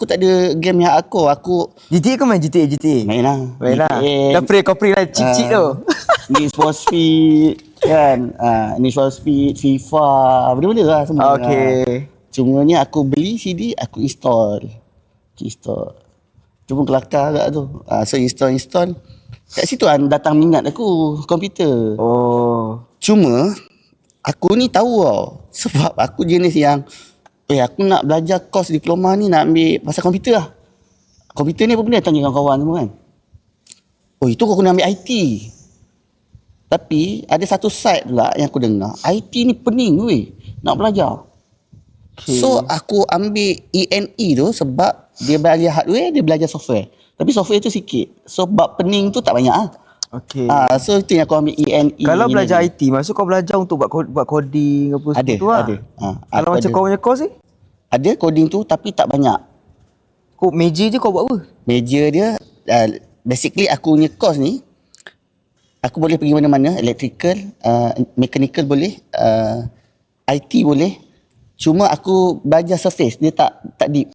aku tak ada game yang aku GTA kau main GTA? main lah. Dah kau pre lah cheat tu. Need for Speed kan, Need for Speed, FIFA, benda-benda lah semua. Okay. Cumanya aku beli CD, aku install. Cuma kelakar agak tu. So install. Kat situ datang minat aku komputer. Oh. Cuma aku ni tahu tau, sebab aku jenis yang aku nak belajar course diploma ni, nak ambil pasal komputer lah. Komputer ni apa benda, tanya kawan-kawan semua kan. Itu kau kena ambil IT. Tapi ada satu side pula yang aku dengar, IT ni pening weh nak belajar. Okay. So aku ambil ENE tu sebab dia belajar hardware, dia belajar software. Tapi software tu sikit. So bab pening tu tak banyak lah. Okay. So itu yang aku ambil ENE. Kalau belajar IT, maksud kau belajar untuk buat coding apa semua tu lah? Ada. Kalau macam kau punya course ni? Ada coding tu tapi tak banyak. Kau major je kau buat apa? Major dia, basically aku punya course ni, aku boleh pergi mana-mana, electrical, mechanical boleh, IT boleh. Cuma aku belajar surface, dia tak deep.